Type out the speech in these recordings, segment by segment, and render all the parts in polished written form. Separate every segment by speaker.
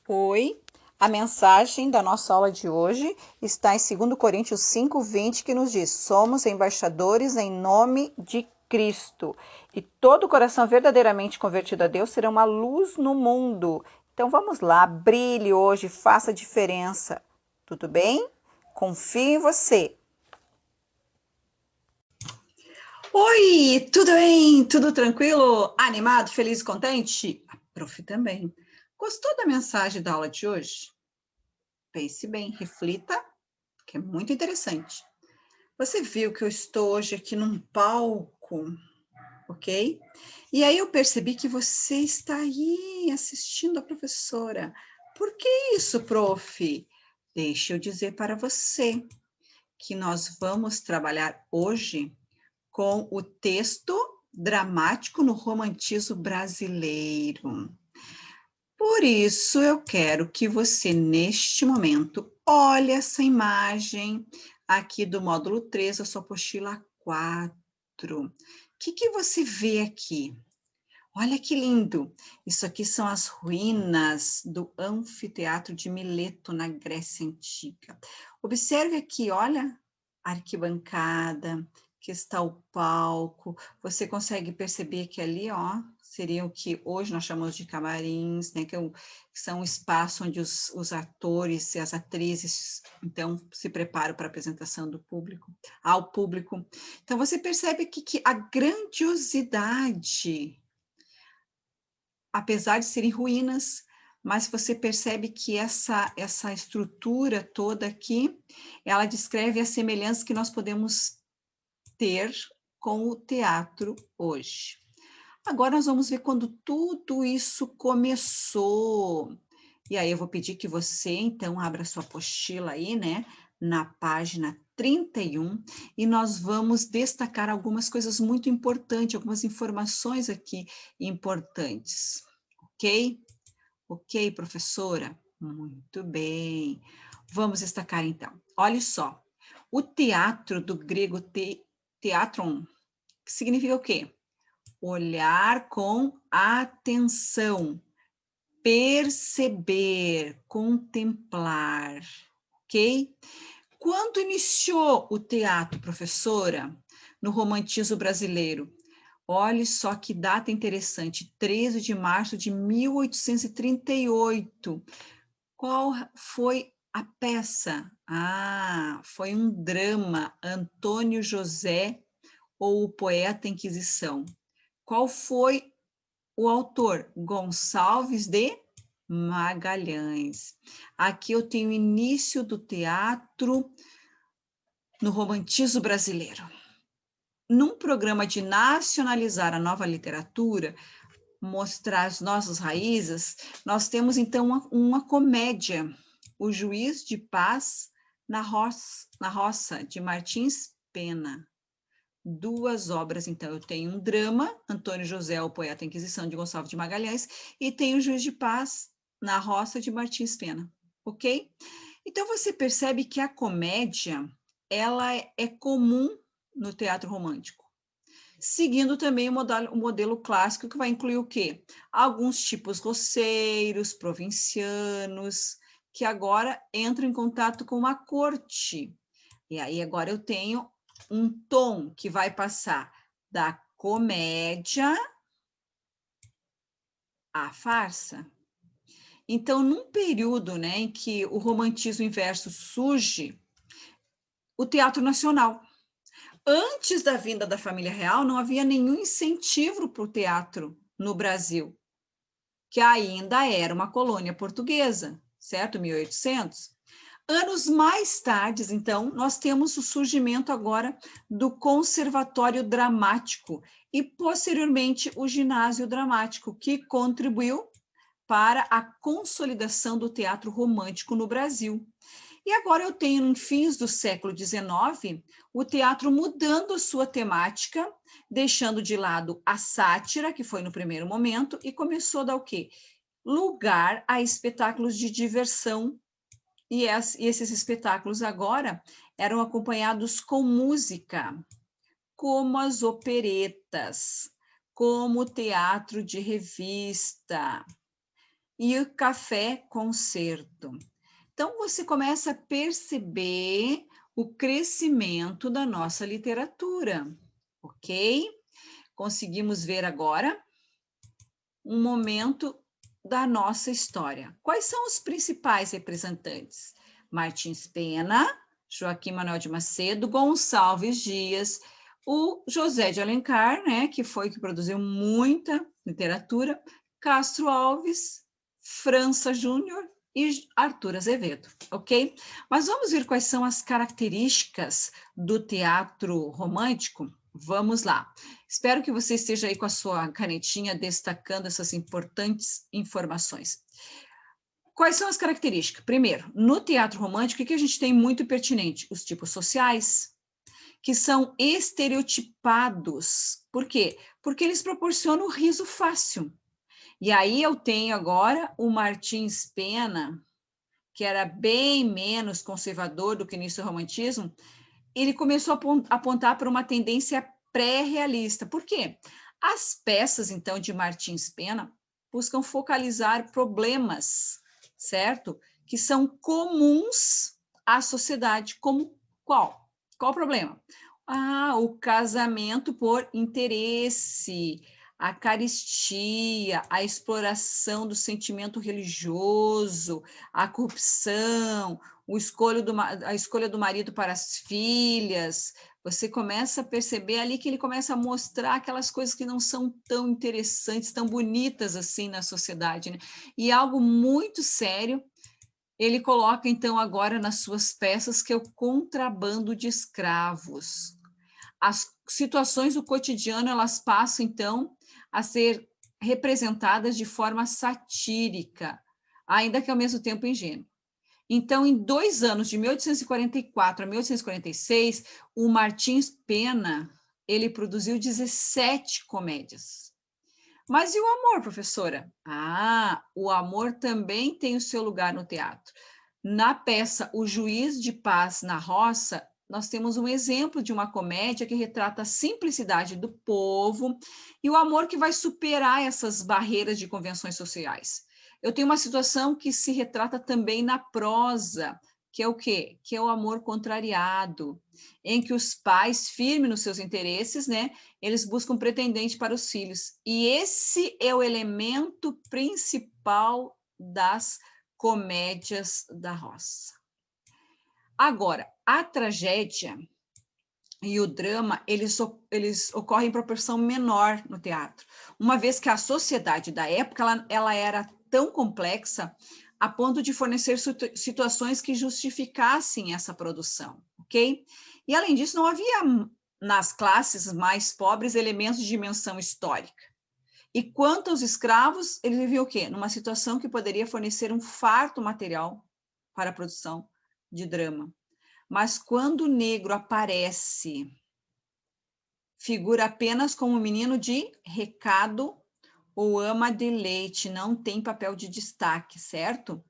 Speaker 1: Oi, a mensagem da nossa aula de hoje está em 2 Coríntios 5:20, que nos diz: somos embaixadores em nome de Cristo, e todo coração verdadeiramente convertido a Deus será uma luz no mundo. Então vamos lá, brilhe hoje, faça a diferença. Tudo bem? Confio em você.
Speaker 2: Oi, tudo bem? Tudo tranquilo? Animado, feliz e contente? A prof também. Gostou da mensagem da aula de hoje? Pense bem, reflita, que é muito interessante. Você viu que eu estou hoje aqui num palco, ok? E aí eu percebi que você está aí assistindo a professora. Por que isso, prof? Deixa eu dizer para você que nós vamos trabalhar hoje com o texto dramático no romantismo brasileiro. Por isso, eu quero que você, neste momento, olhe essa imagem aqui do módulo 3, a sua apostila 4. O que você vê aqui? Olha que lindo! Isso aqui são as ruínas do anfiteatro de Mileto, na Grécia Antiga. Observe aqui, olha, a arquibancada, que está o palco. Você consegue perceber que ali, ó, seria o que hoje nós chamamos de camarins, né? Que são o espaço onde os atores e as atrizes, então, se preparam para a apresentação do público, ao público. Então, você percebe que a grandiosidade, apesar de serem ruínas, mas você percebe que essa estrutura toda aqui, ela descreve a semelhança que nós podemos ter com o teatro hoje. Agora nós vamos ver quando tudo isso começou. E aí eu vou pedir que você, então, abra sua apostila aí, né, na página 31, e nós vamos destacar algumas coisas muito importantes, algumas informações aqui importantes. Ok? Ok, professora? Muito bem. Vamos destacar então. Olha só. O teatro do grego teatron, que significa o quê? Olhar com atenção, perceber, contemplar, ok? Quando iniciou o teatro, professora, no romantismo brasileiro? Olhe só que data interessante, 13 de março de 1838. Qual foi a peça? Ah, foi um drama, Antônio José ou o Poeta Inquisição. Qual foi o autor? Gonçalves de Magalhães. Aqui eu tenho o início do teatro no romantismo brasileiro. Num programa de nacionalizar a nova literatura, mostrar as nossas raízes, nós temos então uma comédia, O Juiz de Paz na Roça, de Martins Pena. Duas obras, então, eu tenho um drama, Antônio José, o Poeta Inquisição, de Gonçalves de Magalhães, e tenho O Juiz de Paz na Roça, de Martins Pena, ok? Então, você percebe que a comédia, ela é comum no teatro romântico, seguindo também o modelo clássico, que vai incluir o quê? Alguns tipos rosseiros, provincianos, que agora entram em contato com uma corte. E aí agora eu tenho um tom que vai passar da comédia à farsa. Então, num período, né, em que o romantismo inverso surge, o teatro nacional. Antes da vinda da família real, não havia nenhum incentivo para o teatro no Brasil, que ainda era uma colônia portuguesa, certo? 1800. Anos mais tarde, então, nós temos o surgimento agora do Conservatório Dramático e, posteriormente, o Ginásio Dramático, que contribuiu para a consolidação do teatro romântico no Brasil. E agora eu tenho, em fins do século XIX, o teatro mudando sua temática, deixando de lado a sátira, que foi no primeiro momento, e começou a dar o quê? Lugar a espetáculos de diversão. E esses espetáculos agora eram acompanhados com música, como as operetas, como o teatro de revista. e o Café Concerto. Então, você começa a perceber o crescimento da nossa literatura, ok? Conseguimos ver agora um momento da nossa história. Quais são os principais representantes? Martins Pena, Joaquim Manuel de Macedo, Gonçalves Dias, o José de Alencar, né, que produziu muita literatura, Castro Alves, França Júnior e Arthur Azevedo, ok? Mas vamos ver quais são as características do teatro romântico? Vamos lá. Espero que você esteja aí com a sua canetinha destacando essas importantes informações. Quais são as características? Primeiro, no teatro romântico, o que a gente tem muito pertinente? Os tipos sociais, que são estereotipados. Por quê? Porque eles proporcionam o riso fácil. E aí eu tenho agora o Martins Pena, que era bem menos conservador do que início do romantismo, ele começou a apontar para uma tendência pré-realista. Por quê? As peças, então, de Martins Pena buscam focalizar problemas, certo? Que são comuns à sociedade. Como qual? Qual o problema? O casamento por interesse, a carestia, a exploração do sentimento religioso, a corrupção, a escolha do marido para as filhas. Você começa a perceber ali que ele começa a mostrar aquelas coisas que não são tão interessantes, tão bonitas assim na sociedade, né? E algo muito sério, ele coloca então agora nas suas peças, que é o contrabando de escravos. As situações do cotidiano, elas passam então a ser representadas de forma satírica, ainda que ao mesmo tempo ingênua. Então, em 2 anos, de 1844 a 1846, o Martins Pena, ele produziu 17 comédias. Mas e o amor, professora? O amor também tem o seu lugar no teatro. Na peça O Juiz de Paz na Roça, nós temos um exemplo de uma comédia que retrata a simplicidade do povo e o amor que vai superar essas barreiras de convenções sociais. Eu tenho uma situação que se retrata também na prosa, que é o quê? Que é o amor contrariado, em que os pais, firmes nos seus interesses, né, eles buscam pretendente para os filhos. E esse é o elemento principal das comédias da roça. Agora, a tragédia e o drama, eles ocorrem em proporção menor no teatro, uma vez que a sociedade da época ela era tão complexa a ponto de fornecer situações que justificassem essa produção, ok? E, além disso, não havia nas classes mais pobres elementos de dimensão histórica. E quanto aos escravos, eles viviam o quê? Numa situação que poderia fornecer um farto material para a produção de drama. Mas quando o negro aparece, figura apenas como um menino de recado ou ama de leite, não tem papel de destaque, certo?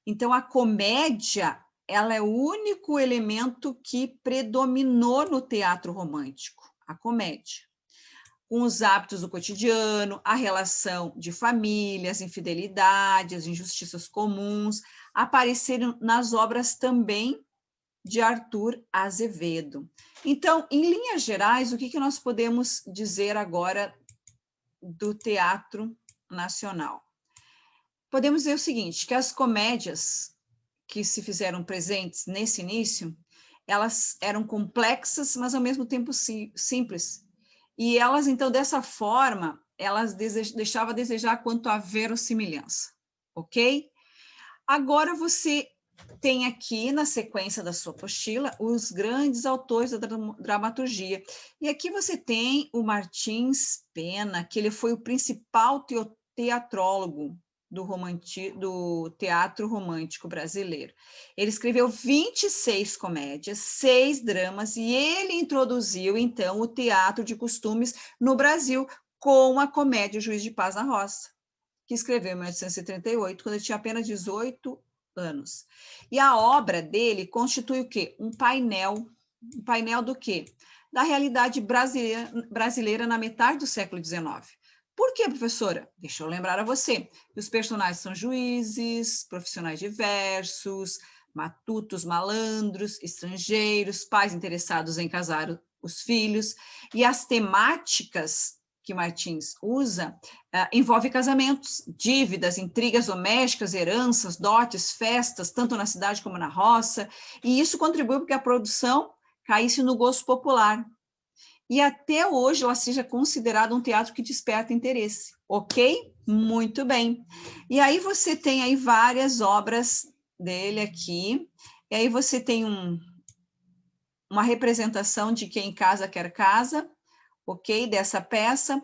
Speaker 2: Então, a comédia, ela é o único elemento que predominou no teatro romântico, a comédia. Com os hábitos do cotidiano, a relação de famílias, infidelidades, injustiças comuns, apareceram nas obras também de Arthur Azevedo. Então, em linhas gerais, o que nós podemos dizer agora do teatro nacional? Podemos dizer o seguinte, que as comédias que se fizeram presentes nesse início, elas eram complexas, mas ao mesmo tempo simples. E elas, então, dessa forma, elas deixavam a desejar quanto à verossimilhança, ok? Agora você tem aqui, na sequência da sua apostila, os grandes autores da dramaturgia. E aqui você tem o Martins Pena, que ele foi o principal teatrólogo do teatro romântico brasileiro. Ele escreveu 26 comédias, 6 dramas, e ele introduziu, então, o teatro de costumes no Brasil com a comédia O Juiz de Paz na Roça, que escreveu em 1838, quando ele tinha apenas 18 anos. E a obra dele constitui o quê? Um painel do quê? Da realidade brasileira na metade do século XIX. Por quê, professora? Deixa eu lembrar a você que os personagens são juízes, profissionais diversos, matutos, malandros, estrangeiros, pais interessados em casar os filhos, e as temáticas que Martins usa envolve casamentos, dívidas, intrigas domésticas, heranças, dotes, festas, tanto na cidade como na roça, e isso contribuiu para que a produção caísse no gosto popular. E até hoje ela seja considerada um teatro que desperta interesse, ok? Muito bem. E aí você tem aí várias obras dele aqui, e aí você tem uma representação de Quem Casa Quer Casa, ok? Dessa peça.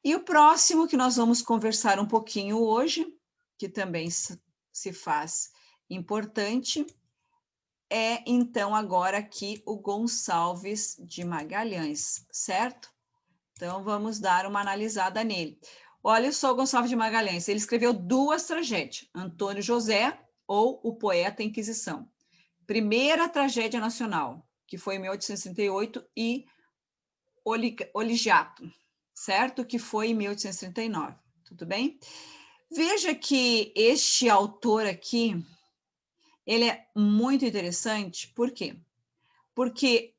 Speaker 2: E o próximo que nós vamos conversar um pouquinho hoje, que também se faz importante, é, então, agora aqui o Gonçalves de Magalhães, certo? Então, vamos dar uma analisada nele. Olha só o Gonçalves de Magalhães, ele escreveu 2 tragédias, Antônio José ou O Poeta Inquisição. Primeira tragédia nacional, que foi em 1838, e Oligiato, certo? Que foi em 1839, tudo bem? Veja que este autor aqui, ele é muito interessante, por quê? Porque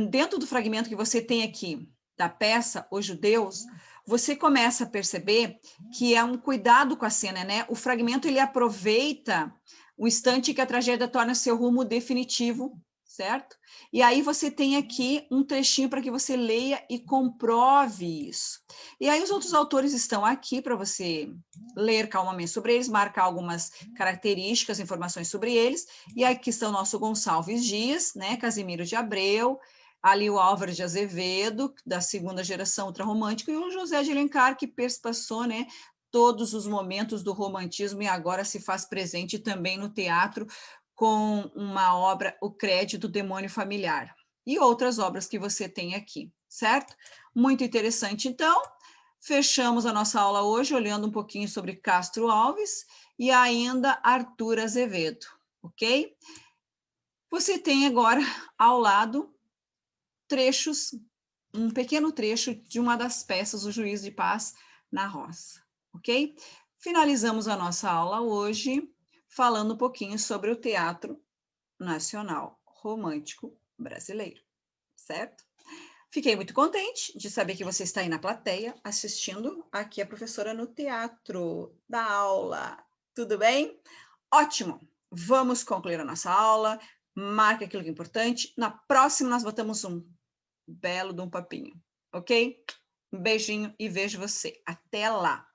Speaker 2: dentro do fragmento que você tem aqui, da peça Os Judeus, você começa a perceber que é um cuidado com a cena, né? O fragmento, ele aproveita o instante que a tragédia torna seu rumo definitivo, certo? E aí você tem aqui um trechinho para que você leia e comprove isso. E aí os outros autores estão aqui para você ler calmamente sobre eles, marcar algumas características, informações sobre eles. E aqui está o nosso Gonçalves Dias, né? Casimiro de Abreu, ali o Álvaro de Azevedo, da segunda geração ultrarromântica, e o José de Alencar, que perspassou, né, todos os momentos do romantismo e agora se faz presente também no teatro com uma obra, O Crédito do Demônio Familiar, e outras obras que você tem aqui, certo? Muito interessante. Então, fechamos a nossa aula hoje olhando um pouquinho sobre Castro Alves e ainda Arthur Azevedo, ok? Você tem agora ao lado trechos, um pequeno trecho de uma das peças, O Juiz de Paz na Roça, ok? Finalizamos a nossa aula hoje falando um pouquinho sobre o Teatro Nacional Romântico Brasileiro, certo? Fiquei muito contente de saber que você está aí na plateia assistindo aqui a professora no teatro da aula. Tudo bem? Ótimo! Vamos concluir a nossa aula. Marque aquilo que é importante. Na próxima, nós botamos um belo de um papinho, ok? Um beijinho e vejo você. Até lá!